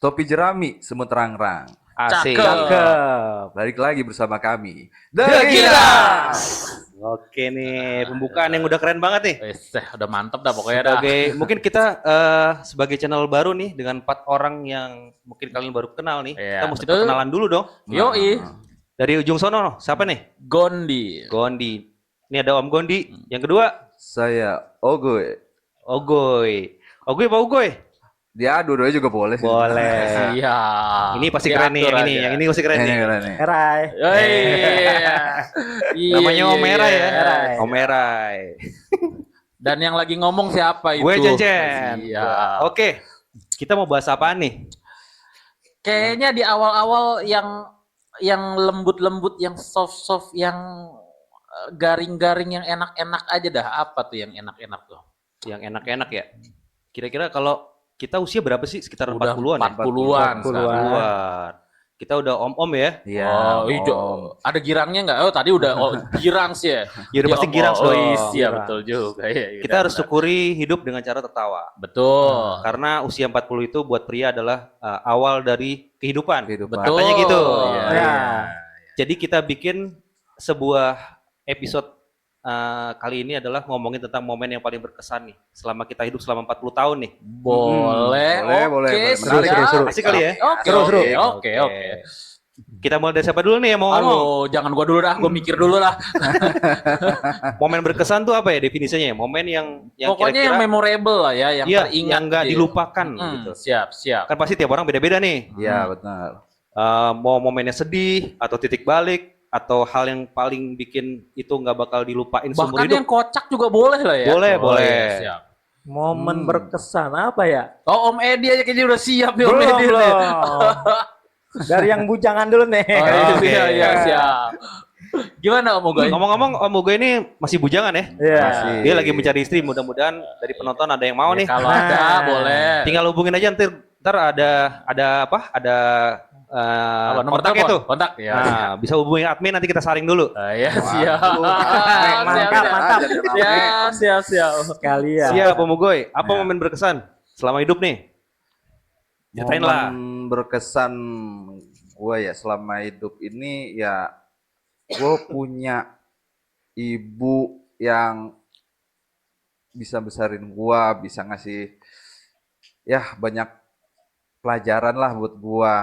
Topi jerami, semut rangrang. Asik. Cakep. Balik lagi bersama kami. The The Giras. Oke nih, pembukaan yang udah keren banget nih. Udah mantep dah pokoknya dah. Mungkin kita sebagai channel baru nih dengan 4 orang yang mungkin kalian baru kenal nih. Iya, Kita mesti betul. perkenalan dulu dong. Yoi. Dari ujung sono, siapa nih? Gondi. Gondi. Ini ada Om Gondi. Yang kedua, Saya Ogoy. Ogoy. Ogoy apa Ugoy? Dia dua-duanya juga boleh sih. Boleh. Iya. Ini pasti keren nih, Diatur yang ini. aja. Yang ini pasti keren Ini nih. keren nih. Erai. Yoi. Iya, Namanya Om Merai ya. Erai. Om Merai. Dan yang lagi ngomong siapa itu? Gue Cencen. Iya. Oke. Kita mau bahas apaan nih? Kayaknya di awal-awal yang lembut-lembut, yang soft-soft, yang garing-garing, yang enak-enak aja dah. Apa tuh yang enak-enak tuh? Yang enak-enak ya. Kira-kira kalau kita usia berapa sih? Sekitar Udah 40-an ya? 40-an. 40-an. Kita udah om-om ya. Iya. Oh, hijau. Ada girangnya nggak? Oh, tadi udah girang sih ya. Ya udah pasti girang Oh, dong. iya, betul juga. Iya, Kita harus syukuri hidup dengan cara tertawa. Betul. Karena usia 40 itu buat pria adalah awal dari kehidupan. Kehidupan. Betul. Katanya gitu. Iya. Ya. Jadi kita bikin sebuah episode kali ini adalah ngomongin tentang momen yang paling berkesan nih selama kita hidup selama 40 tahun nih. Boleh. Boleh, Oke, boleh. siap. Seru. Asik kali ya? Oke, Seru. oke. Kita mulai dari siapa dulu nih yang mau ngomong? Halo, jangan gua dulu dah, gua mikir dulu lah. Momen berkesan tuh apa ya definisinya? Momen yang Pokoknya yang kira-kira memorable lah ya, yang iya, teringat. yang nggak gitu. dilupakan gitu. Siap. Kan pasti tiap orang beda-beda nih. Iya, benar. Mau momennya sedih atau titik balik atau hal yang paling bikin itu nggak bakal dilupain seumur Bahkan hidup. yang kocak juga boleh lah ya. Boleh. Siap. Momen berkesan apa ya? Oh, Om Edi aja kayaknya udah siap nih Om Belum, Edi. nih. belum. Dari yang bujangan dulu nih. Oh, Oke. iya, siap. Gimana Om Ugoy? Ngomong-ngomong, Om Ugo ini masih bujangan ya? Iya. Masih. Dia lagi mencari istri. Mudah-mudahan dari penonton ada yang mau nih. Kalau ada Nah. boleh. Tinggal hubungin aja ntar ada apa? Ada Apa, nomor kontaknya telepon? tuh. Kontak ya. Nah, bisa hubungin admin nanti kita saring dulu. Ya, siap. Mantap. Siap. Sekalian. Siap, Om Ugoy. Apa Ya. momen berkesan selama hidup nih? Ceritain lah. Momen berkesan gue ya selama hidup ini ya gue punya ibu yang bisa besarin gue, bisa ngasih ya banyak pelajaran lah buat gue.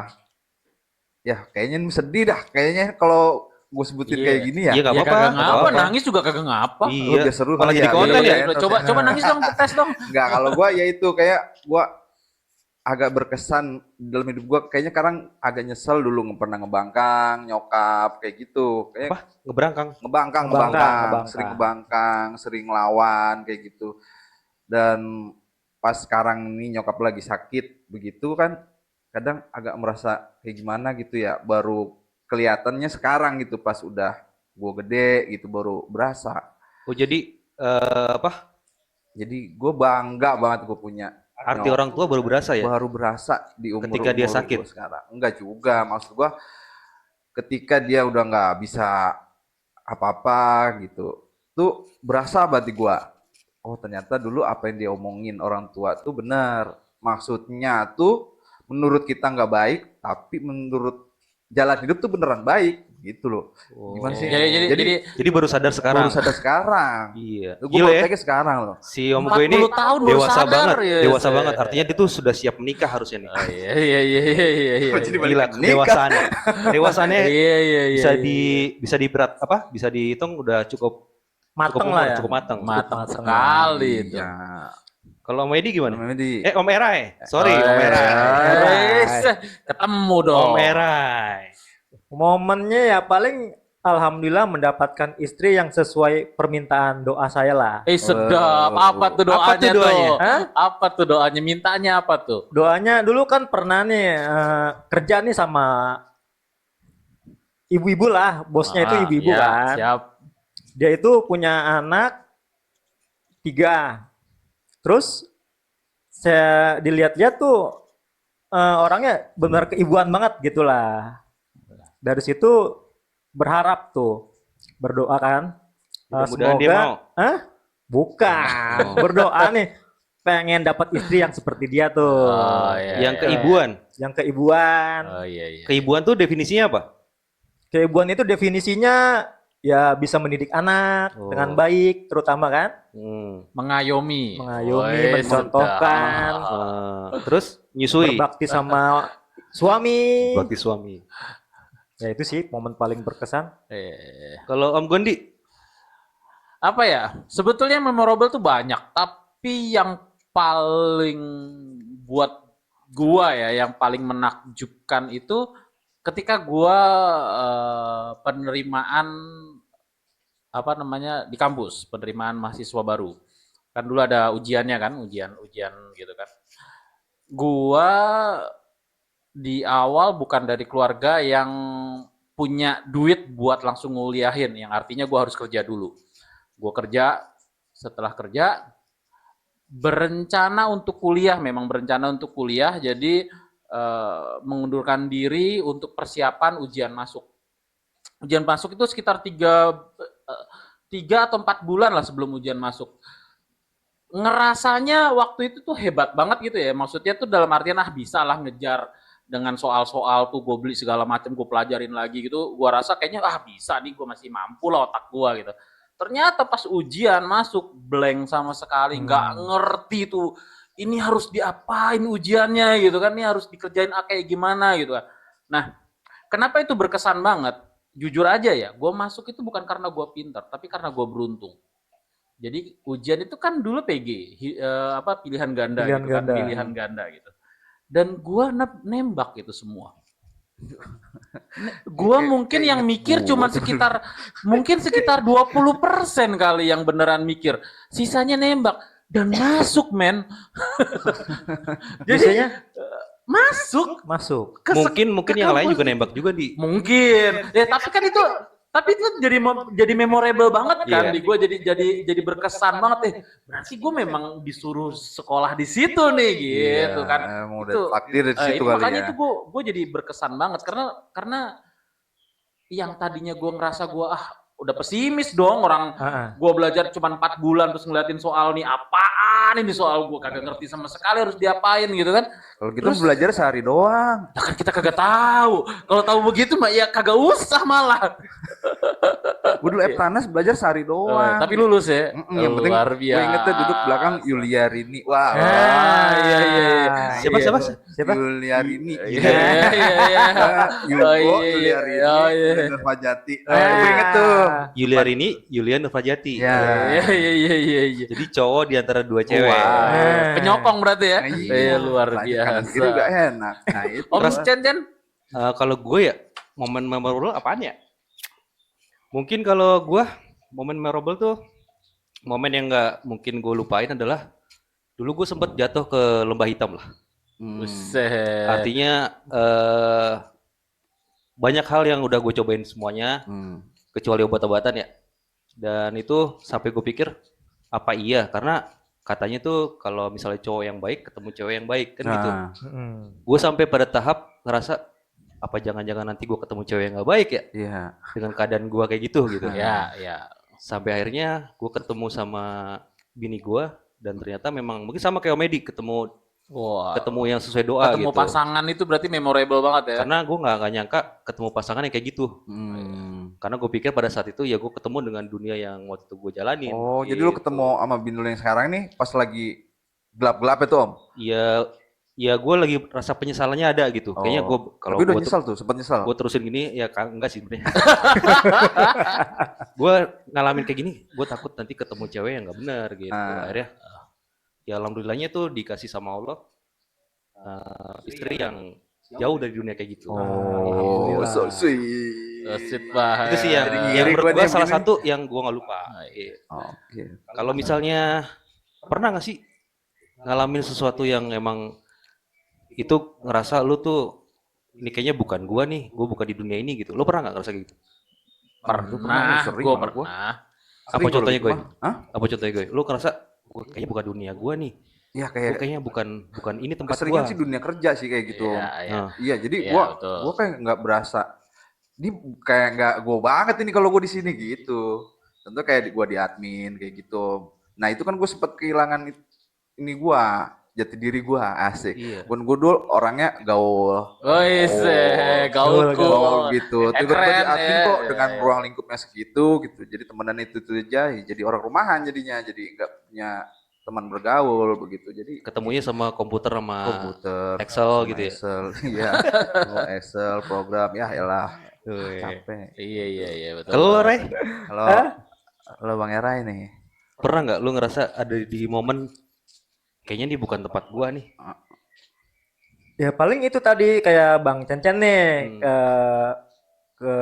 Ya kayaknya ini sedih dah kayaknya kalau gue sebutin Iya. kayak gini ya. Iya, nggak Ya apa-apa. kagak ngapa, Nggak apa-apa. nangis juga kagak ngapa. Iya. Udah seru Malah kali jadi ya. konten Iya, ya. iya. Coba nangis dong, tes dong. Enggak, kalau gue ya itu kayak gue agak berkesan dalam hidup gue kayaknya sekarang agak nyesel dulu pernah ngebangkang nyokap kayak gitu kayak Apa? Ngeberangkang. ngebangkang sering ngebangkang sering lawan kayak gitu dan pas sekarang ini nyokap lagi sakit begitu kan kadang agak merasa kayak gimana gitu ya baru kelihatannya sekarang gitu pas udah gue gede gitu baru berasa Oh, jadi apa? jadi gue bangga banget gue punya Arti orang tua baru berasa ya? baru berasa di umur Ketika dia sakit? gua sekarang enggak juga maksud gua ketika dia udah nggak bisa apa-apa gitu tuh berasa banget di gua oh ternyata dulu apa yang dia omongin orang tua tuh benar maksudnya tuh menurut kita nggak baik tapi menurut jalan hidup tuh beneran baik gitu loh gimana sih Jadi baru sadar sekarang. baru sadar sekarang Iya. gue Gila baru ya. tagnya sekarang loh Si Om Ugo ini 40 tahun baru dewasa sadar banget, ya. dewasa banget. Artinya dia tuh sudah siap menikah harusnya nih. Iya. Kok jadi balik Gila, ke nikah? dewasaannya. Dewasaannya Iya. bisa diberat apa? Bisa dihitung udah cukup Mateng umur, lah ya. cukup mateng. Matang sekali itu. iya Kalau Om Edi gimana? namanya di Om Erai. Sorry, Om Erai. Ketemu dong. Om Erai. Momennya ya paling alhamdulillah mendapatkan istri yang sesuai permintaan doa saya lah. Sedap. Apa tuh doanya Apa tuh doanya? tuh? Hah? Apa tuh doanya? Mintanya apa tuh? Doanya dulu kan pernah nih kerja nih sama ibu-ibu lah, bosnya itu ibu-ibu ya, kan. Siap. Dia itu punya anak 3. Terus saya dilihat-lihat tuh orangnya benar keibuan banget gitulah. Dari situ berharap tuh berdoa kan. Mudah-mudahan dia mau. Hah? Bukan. Oh. Berdoa nih pengen dapat istri yang seperti dia tuh. Oh, iya, Yang iya. keibuan. Yang keibuan. Oh iya iya. Keibuan tuh definisinya apa? Keibuan itu definisinya ya bisa mendidik anak Oh. dengan baik, terutama kan Mengayomi. mengayomi, Wes, mencontohkan, sudah. Terus nyusui. berbakti sama suami. Bakti suami. Ya itu sih momen paling berkesan. Kalau Om Gondi, Apa ya? Sebetulnya memorable tuh banyak, tapi yang paling buat gua ya, yang paling menakjubkan itu ketika gua penerimaan apa namanya di kampus, penerimaan mahasiswa baru. Kan dulu ada ujiannya kan, ujian gitu kan. Gua di awal bukan dari keluarga yang punya duit buat langsung nguliahin, yang artinya gua harus kerja dulu. Gue kerja, setelah kerja berencana untuk kuliah, memang berencana untuk kuliah, jadi mengundurkan diri untuk persiapan ujian masuk. Ujian masuk itu sekitar 3 atau 4 bulan lah sebelum ujian masuk. Ngerasanya waktu itu tuh hebat banget gitu ya, maksudnya tuh dalam artian bisa lah ngejar dengan soal-soal tuh gue beli segala macam, gue pelajarin lagi gitu, gue rasa kayaknya bisa nih, gue masih mampu lah otak gue gitu. Ternyata pas ujian masuk blank sama sekali, nggak ngerti tuh ini harus diapain ujiannya gitu kan, ini harus dikerjain kayak gimana gitu kan. Nah, kenapa itu berkesan banget? Jujur aja ya, gue masuk itu bukan karena gue pintar, tapi karena gue beruntung. Jadi ujian itu kan dulu PG, pilihan ganda Pilihan gitu kan, ganda. pilihan ganda gitu. Dan gue nembak itu semua. Gua mungkin yang mikir cuma sekitar 20% kali yang beneran mikir. Sisanya nembak dan masuk, men. Biasanya Masuk. masuk. mungkin yang lain juga nembak juga di. Mungkin. Ya tapi kan itu jadi memorable banget kan Iya. di gue, jadi berkesan banget. Berarti gue memang disuruh sekolah di situ nih gitu Iya, kan. emang Itu, udah takdir dari situ kali makanya ya. itu gue jadi berkesan banget karena yang tadinya gue ngerasa gue udah pesimis dong, orang gue belajar cuma 4 bulan terus ngeliatin soal nih apaan ini soal, gue kagak ngerti sama sekali harus diapain gitu kan. Kalau kita belajar sehari doang. Ya kan kita kagak tahu. Kalau tahu begitu mah ya kagak usah malah. Gue dulu Eptanas belajar sehari doang. Tapi lulus ya. Yang penting Luar gue ingetnya duduk belakang biasa. Yuliarini. Wah, Iya. Siapa? Siapa? Yuliarini. Iya. Yugo, iya. Yuliarini, Oh, iya. Nur Fajati. Gue inget tuh. Yulian Nurfajati. Ya. Iya. Jadi cowok di antara dua cewek. Wah. Penyokong berarti ya. Iya, Luar Lanjut kanan biasa. kiri juga enak. Nah, itu. Om Cen. Kalau gue ya, momen memorable apaan ya? Mungkin kalau gue, momen memorable tuh, momen yang nggak mungkin gue lupain adalah dulu gue sempet jatuh ke lembah hitam lah. Buset. Artinya banyak hal yang udah gue cobain semuanya, kecuali obat-obatan ya. Dan itu sampai gue pikir apa iya? Karena katanya tuh kalau misalnya cowok yang baik ketemu cewek yang baik kan gitu. Nah, Gue sampai pada tahap ngerasa apa jangan-jangan nanti gue ketemu cewek yang nggak baik ya iya. dengan keadaan gue kayak gitu gitu. Ya. Sampai akhirnya gue ketemu sama bini gue dan ternyata memang mungkin sama kayak Omedi ketemu Wah. yang sesuai doa Ketemu gitu. pasangan itu berarti memorable banget ya. Karena gue nggak nyangka ketemu pasangan yang kayak gitu. Karena gue pikir pada saat itu ya gue ketemu dengan dunia yang waktu itu gue jalanin. Oh, jadi lu gitu. ketemu sama bini lu yang sekarang nih pas lagi gelap-gelap itu, Om? Ya gue lagi rasa penyesalannya ada gitu. Kayaknya gue kalau Tapi udah gue nyesal tuh, sempat nyesal. gue terusin gini ya enggak sih sebenarnya. Gue ngalamin kayak gini, gue takut nanti ketemu cewek yang nggak benar gitu. Akhirnya ya alhamdulillahnya tuh dikasih sama Allah istri yang jauh dari dunia kayak gitu. Oh, so sweet. Sweet banget. Itu sih yang Ngiri menurut gua gue nih salah begini. satu yang gue nggak lupa. Oke. Kalau misalnya pernah nggak sih ngalamin sesuatu yang emang itu ngerasa lu tuh ini kayaknya bukan gua nih, gua bukan di dunia ini gitu. Lu pernah nggak ngerasa gitu? Pernah, sering gue malah gua. pernah. Apa contohnya gue? Hah? Apa contohnya gue? Lu ngerasa gua kayaknya bukan dunia gua nih. Ya Gua kayak kayaknya bukan ini tempat keseringan gua. sih dunia kerja sih kayak gitu. Iya. Iya, jadi Iya, betul. gua kayak nggak berasa. Ini kayak nggak gua banget ini kalau gua di sini gitu. Tentu kayak gua di admin kayak gitu. Nah, itu kan gua sempat kehilangan ini gua, jati diri gua asik. Iya. Pun gua dulu orangnya gaul. Wis, Gaul, gaulku. Gaul gitu. Tiba-tiba di Keren, admin ya. kok dengan ruang lingkupnya segitu gitu. Jadi temenan itu aja, jadi orang rumahan jadinya. Jadi nggak punya teman bergaul begitu. Jadi Ketemunya sama komputer sama komputer, Excel sama gitu ya? Excel, iya. Oh, Excel, program, ya elah. Capek. Iya betul. Kalau lo, Ray, Kalau Bang Era ini, pernah nggak lu ngerasa ada di momen kayaknya ini bukan tempat gua nih? Ya paling itu tadi kayak Bang Cencen nih ke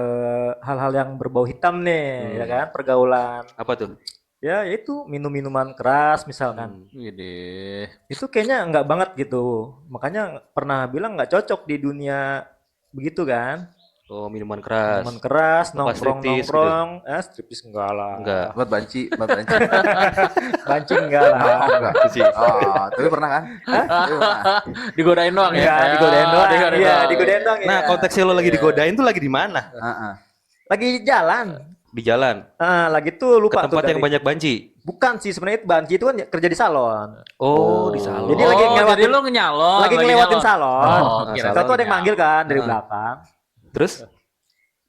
hal-hal yang berbau hitam nih, ya kan, pergaulan. Apa tuh? Ya itu minum-minuman keras misalkan. Gede. Itu kayaknya nggak banget gitu. Makanya pernah bilang nggak cocok di dunia begitu kan. Oh, minuman keras. Minuman keras, Lepas striptease nongkrong-nongkrong. Striptease enggak lah. Enggak. buat banci. Bancing enggak lah. Oh, enggak. Sih. Oh, tapi pernah kan? Tapi pernah. Digodain doang ya? Enggak, digodain doang. Digodain Iya, doang. digodain doang ya. Nah, konteksnya lo lagi digodain tuh lagi di mana? Heeh. Lagi jalan. Di jalan. Lagi tuh Ke lupa tuh tempat yang dari- banyak banci. Bukan sih sebenarnya itu Banci itu kan kerja di salon. Oh, di salon. Jadi lagi ngelewatin- jadi lu nyalon. lagi ngelewatin nyalon. salon. Oh, kira Tahu tuh ada yang manggil kan dari belakang. Terus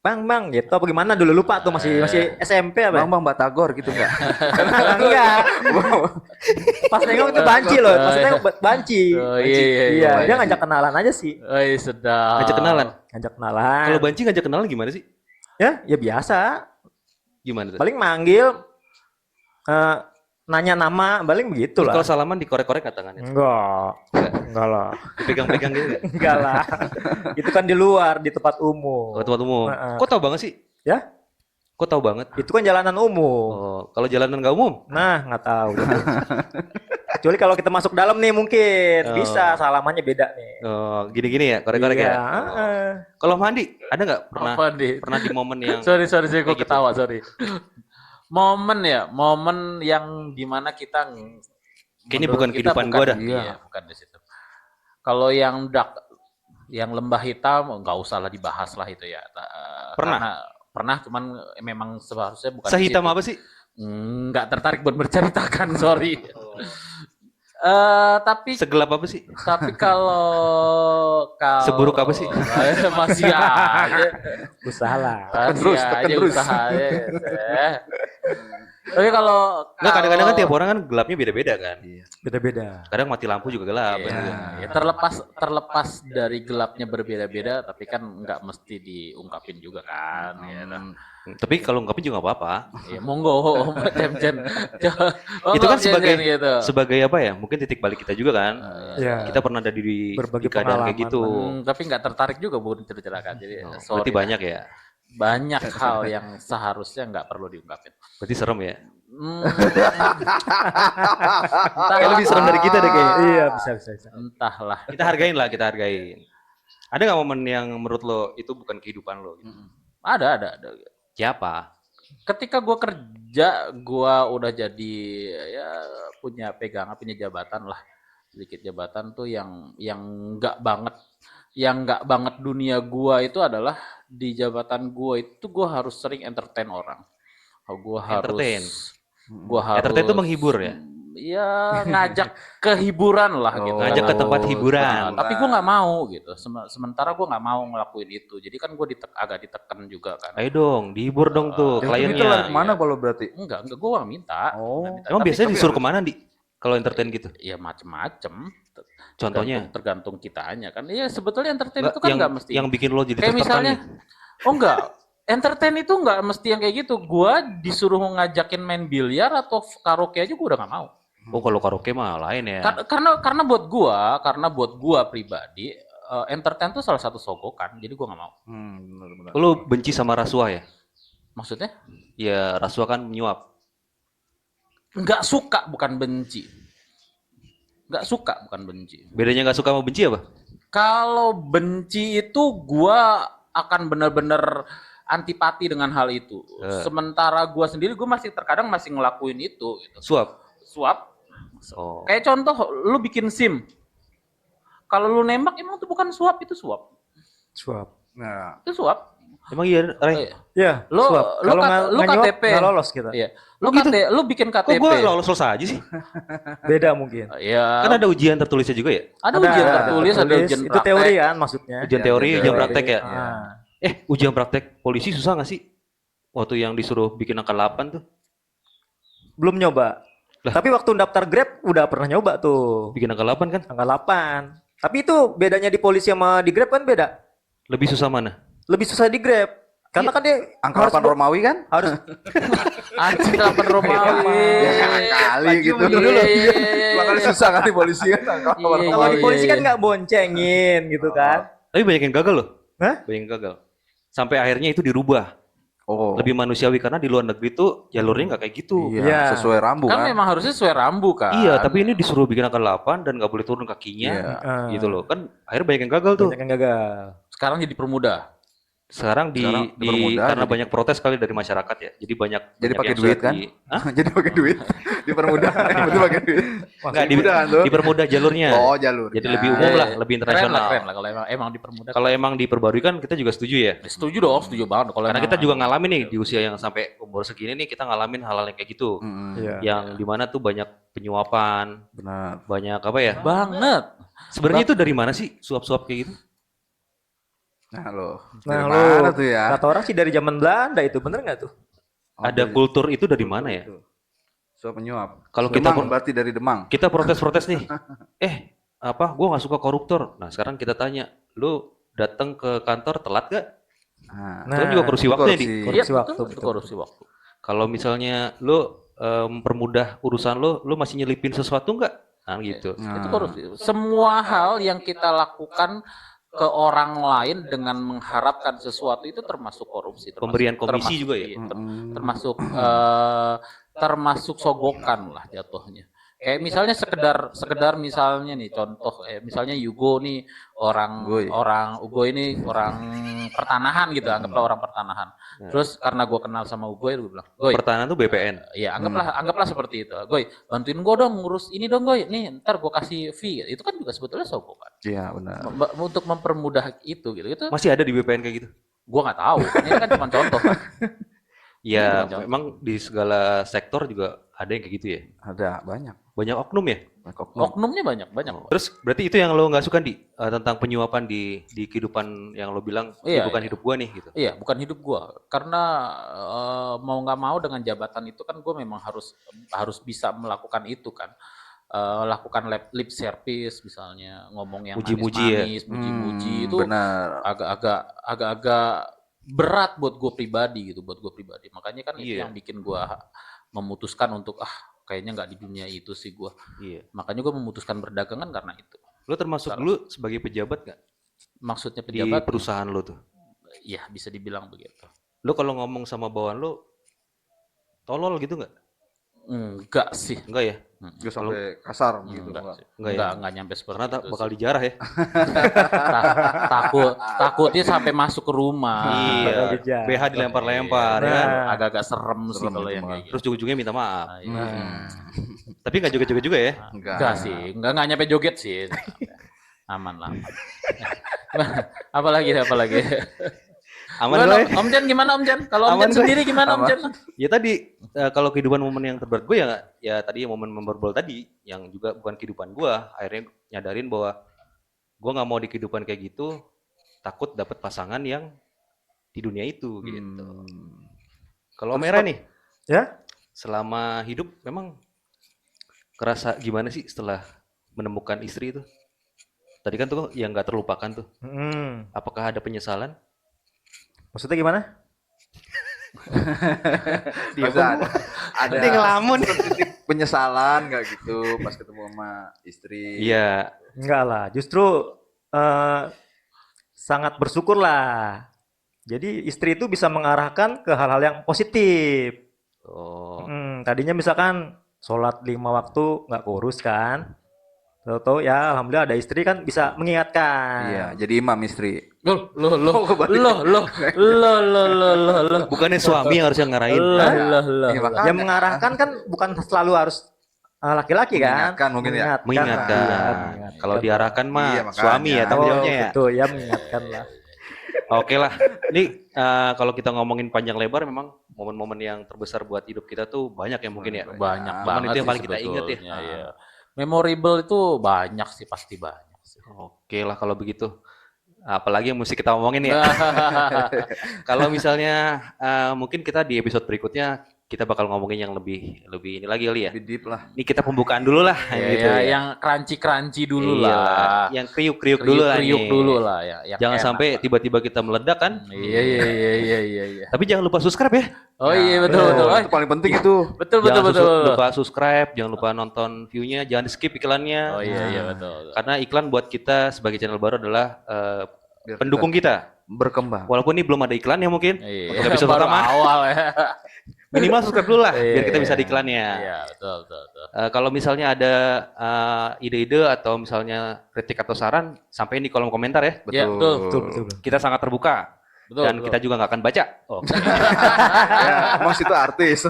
Bang, gitu apa gimana dulu lupa tuh masih SMP apa? Bang Batagor gitu enggak? Enggak. Pas nengok itu Banci loh, pas nengok Banci. Oh, Iya, dia ngajak kenalan aja sih. Sedap. ngajak kenalan. Ngajak kenalan. Kalau banci ngajak kenalan gimana sih? ya biasa. Gimana tuh? Paling manggil nanya nama, paling begitu Terus lah. kalau salaman dikorek-korek nggak tangannya? Enggak lah. Dipegang-pegang gitu nggak? Enggak lah. Itu kan di luar, di tempat umum. Oh, tempat umum. Heeh. Kok tahu banget sih? Ya? Kok tahu banget? Itu kan jalanan umum. Oh, kalau jalanan nggak umum? Nah, nggak tahu. Kecuali kalau kita masuk dalam nih mungkin Oh. bisa salamannya beda nih. Oh, gini-gini ya, korek-korek Iya, ya. Oh. Kalau mandi, ada nggak pernah Apa nih? pernah di momen yang Sorry, gue kayak gitu. ketawa, sorry. Momen yang dimana kita Kayaknya menurut bukan kita kehidupan gua dah. Iya, bukan di situ. Kalau yang lembah hitam nggak usah lah dibahas lah itu ya. Pernah? Pernah, cuman memang seharusnya bukan di sehitam situ. apa sih? Nggak tertarik buat berceritakan, sorry. Tapi Segelap apa sih? kalau Seburuk apa sih? Masih aja. Usaha lah. Masih tekan aja terus. usahanya. Tapi kalau Nggak, kadang-kadang kan tiap orang kan gelapnya beda-beda kan. Beda-beda. Kadang mati lampu juga gelap. Iya, kan. ya terlepas dari gelapnya berbeda-beda, tapi kan nggak mesti diungkapin juga kan. Ya, Tapi kalau ungkapin juga nggak apa-apa. ya monggo, Cem-Cem. Itu kan sebagai gitu. sebagai apa ya? Mungkin titik balik kita juga kan. Iya. Kita pernah ada di Berbagi keadaan kayak pengalaman, gitu. Tapi nggak tertarik juga buat ceritakan. Jadi sorry. Berarti banyak ya. Banyak hal yang seharusnya nggak perlu diungkapin. Berarti serem ya. Entahlah. Lebih serem dari kita deh kayaknya. Iya, bisa. Entahlah. Kita hargain lah, kita hargain. Ada nggak momen yang menurut lo itu bukan kehidupan lo? Gitu? Ada. Siapa? Ketika gue kerja, gue udah jadi ya punya pegangan, punya jabatan lah, sedikit jabatan tuh yang nggak banget dunia gue itu adalah di jabatan gue itu gue harus sering entertain orang, gue Entertain? harus Entertain itu menghibur ya? ya ngajak ke hiburan lah gitu. Ngajak ke tempat hiburan. Nah, tapi gue nggak mau gitu. Sementara gue nggak mau ngelakuin itu. Jadi kan gue agak ditekan juga kan. Ayo dong, dihibur dong tuh Itu kliennya. lari kemana kalau berarti? Enggak, gue nggak minta. Oh. Nggak minta. Emang Tapi biasanya disuruh kemana di? Kalau entertain gitu? ya macem-macem. Contohnya? Tergantung kitanya kan. Iya sebetulnya entertain Nggak, itu kan yang, nggak mesti. yang bikin lo jadi Kayak tertekan misalnya, nih. oh enggak. Entertain itu nggak mesti yang kayak gitu. Gua disuruh ngajakin main biliar atau karaoke aja gue udah nggak mau. Oh kalau karaoke mah lain ya. Karena buat gua pribadi entertain tuh salah satu sogokan. Jadi gua nggak mau. Benar-benar. Lo benci sama rasuah ya? Maksudnya? Ya rasuah kan menyuap. Nggak suka bukan benci. Nggak suka bukan benci. Bedanya nggak suka sama benci apa? Kalau benci itu gua akan benar-benar antipati dengan hal itu. Sementara gua sendiri gua terkadang masih ngelakuin itu gitu. Suap. Oh. Kayak contoh lu bikin SIM. Kalau lu nembak emang itu bukan suap, itu suap. Suap. Nah, Itu suap. Emang iya, Ray? Ya, Lu suap. lu Kalau lu nggak nyuap, KTP. nggak lolos kita. Iya. Lu gitu? lu bikin Kok KTP. gue lolos-lolos aja sih? Beda mungkin. Iya. Kan ada ujian tertulisnya juga ya? Ada ujian tertulis, ada ujian Itu praktek. teori kan maksudnya. Ujian Ya, teori, ujian ujian teori. praktek ya? Ah. Ujian praktek polisi susah gak sih? Waktu yang disuruh bikin angka 8 tuh. Belum nyoba. Lah. Tapi waktu daftar Grab udah pernah nyoba tuh. Bikin angka 8 kan? Angka 8. Tapi itu bedanya di polisi sama di Grab kan beda. Lebih susah mana? Lebih susah di Grab. Karena kan dia Angka 8 Romawi kan? harus Anjing 8 Romawi. Kali gitu. Makanya susah kan di polisi kan angka 8 Iya, Romawi. kalau di iya, polisi iya. kan nggak boncengin gitu kan. Tapi banyak yang gagal loh. Hah? Banyak yang gagal. Sampai akhirnya itu dirubah. Oh. Lebih manusiawi karena di luar negeri tuh jalurnya nggak kayak gitu. Iya, Iya. sesuai rambu Kan kan. memang harusnya sesuai rambu kan. Iya, tapi ini disuruh bikin angka 8 dan nggak boleh turun kakinya. Iya. Ah, Gitu loh. Kan akhirnya banyak yang gagal tuh. banyak yang gagal. Sekarang jadi permudah. Sekarang Sekarang dipermudah, karena jadi- banyak protes kali dari masyarakat ya. Jadi banyak Jadi banyak pakai yang duit sudah kan? Hah? Jadi pakai duit. Dipermudah. Itu pakai duit. Enggak, Dipermudah tuh. dipermudah jalurnya. Oh, jalur. Jadi lebih umum lah, lebih Keren lah, internasional. keren lah kalau emang dipermudah. Kalau emang diperbarui kan kita juga setuju ya. Setuju dong, setuju banget. Kalau Karena emang- kita juga ngalamin nih di usia yang sampai umur segini nih kita ngalamin hal-hal yang kayak gitu. Iya. Yang dimana tuh banyak penyuapan, Benar. banyak apa ya? banget. Sebenarnya itu dari mana sih suap-suap kayak gitu? Nah, lo. Nah, Dari lo mana tuh ya? kata orang sih dari zaman Belanda itu bener nggak tuh? Ada kultur itu dari mana ya? Suap menyuap. Kalau kita Demang berarti dari Demang. kita protes-protes nih, gua nggak suka koruptor. Nah sekarang kita tanya, lu datang ke kantor telat gak? Nah, Itu kan juga korupsi itu waktu ya, Di? korupsi. Iya, Korupsi waktu, betul, itu betul. korupsi waktu. Kalau misalnya lu mempermudah urusan lu masih nyelipin sesuatu nggak? Nah gitu. Nah, Itu korupsi. Semua hal yang kita lakukan ke orang lain dengan mengharapkan sesuatu itu termasuk korupsi. Pemberian komisi juga ya? iya, Mm-mm. termasuk sogokan lah jatuhnya. Kayak misalnya sekedar misalnya nih contoh misalnya Yugo nih Goy. Ugo ini orang pertanahan gitu, anggaplah orang pertanahan. Terus karena gue kenal sama Ugo, gue bilang, Goy, Pertahanan tuh BPN. ya anggaplah seperti itu. Goy, bantuin gue dong ngurus ini dong Goy. Nih, ntar gue kasih fee. Itu kan juga sebetulnya sogokan. Iya, benar. Untuk mempermudah itu gitu. Itu Masih ada di BPN kayak gitu? gue nggak tahu. Ini kan cuma contoh. Ya Jangan. memang di segala sektor juga ada yang kayak gitu ya. Ada banyak. Banyak oknum ya. Banyak oknum. Oknumnya banyak. Terus berarti itu yang lo nggak suka tentang penyuapan di kehidupan yang lo bilang Iya, bukan iya. hidup gua nih gitu. Iya, bukan hidup gue. Karena mau nggak mau dengan jabatan itu kan gue memang harus bisa melakukan itu kan. Lakukan lip service misalnya, ngomong yang Muji-muji ya? manis-manis, muji-muji itu Benar. agak-agak berat buat gue pribadi gitu, makanya kan itu Iya. yang bikin gue memutuskan untuk kayaknya nggak di dunia itu sih gue, Iya. makanya gue memutuskan berdagangan karena itu. Lo termasuk dulu sebagai pejabat nggak Maksudnya di pejabat, perusahaan lo tuh? ya bisa dibilang begitu. Lo kalau ngomong sama bawahan lo tolol gitu nggak? Enggak sih. Enggak ya? Gue sampai kasar gitu. Enggak sih. Enggak ya? Enggak nyampe seperti Karena itu bakal sih. dijarah ya. Takutnya sampai masuk ke rumah. Iya. dijarah. BH dilempar-lempar ya kan? Nah. Agak-agak serem sih Serem kalau itu yang mah. kayak gitu. Terus ujung-ujungnya minta maaf. Nah, iya. Tapi nggak joget-joget juga ya? Enggak sih, enggak nyampe joget sih. Aman lah. Apalagi. Aman Gimana, gue? Om Jan gimana Om Jan? Kalau Om Aman, Jan Gue. sendiri gimana Om Jan? Ya tadi kalau kehidupan momen yang terberat gue ya tadi momen memorable tadi yang juga bukan kehidupan gue, akhirnya nyadarin bahwa gue nggak mau di kehidupan kayak gitu, takut dapet pasangan yang di dunia itu gitu. Kalau Om Era nih, Ya? selama hidup memang kerasa gimana sih setelah menemukan istri itu? Tadi kan tuh yang nggak terlupakan tuh. Apakah ada penyesalan? Maksudnya gimana? Ada Dia ngelamun. titik penyesalan nggak gitu pas ketemu sama istri. Iya. Enggak lah, justru sangat bersyukur lah. Jadi istri itu bisa mengarahkan ke hal-hal yang positif. Oh. Tadinya misalkan sholat 5 waktu nggak keurus kan. Tahu-tahu ya alhamdulillah ada istri kan bisa mengingatkan. Iya, jadi imam istri. Loh. Bukannya suami yang harus yang ngarahin. Iya, makanya. Yang mengarahkan kan bukan selalu harus laki-laki kan. Mengingatkan mungkin ya. Mengingatkan. Iya, mengingatkan. Kalau diarahkan mah Iya, makanya. suami ya tanggung Oh, jawabnya ya. betul ya mengingatkan lah. Oke lah. Ini kalau kita ngomongin panjang lebar memang momen-momen yang terbesar buat hidup kita tuh banyak ya mungkin ya. Banyak Cuman banget itu yang sih paling kita inget ya. sebetulnya, ya. Memorable itu banyak sih, pasti banyak sih. Oke lah kalau begitu. Apalagi yang mesti kita omongin ya. Kalau misalnya mungkin kita di episode berikutnya kita bakal ngomongin yang lebih ini lagi kali ya. Lebih deep lah. Ini kita pembukaan dulu lah gitu Ya, ya. yang crunchy-crunchy dulu Iya lah. Yang kriuk-kriuk dulu lah Kriuk-kriuk nih. dulu lah ya. Yang Jangan enak sampai lah. tiba-tiba kita meledak kan. Iya. Tapi jangan lupa subscribe ya. Oh iya betul. Itu paling penting itu. Betul. Jangan lupa subscribe, jangan lupa nonton view-nya, jangan di skip iklannya. Oh iya betul. Karena iklan buat kita sebagai channel baru adalah Biar pendukung kita. berkembang. Walaupun ini belum ada iklannya mungkin. Iya, Untuk episode baru pertama. awal ya. Minimal subscribe dulu lah biar kita bisa Iya. di iklannya. Iya, betul. Kalau misalnya ada ide-ide atau misalnya kritik atau saran, sampaikan di kolom komentar ya. Iya, betul. Kita sangat terbuka. Dan kita juga nggak akan baca. Oke. Ya, Mas itu artis.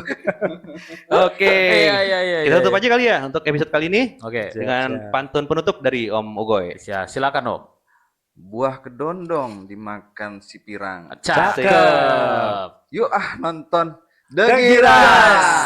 Oke. Iya. Kita tutup aja kali ya untuk episode kali ini Oke. dengan pantun penutup dari Om Ugoy. Silakan, Om. Buah kedondong dimakan si pirang. Cakep. Yuk nonton The The Giras. Giras.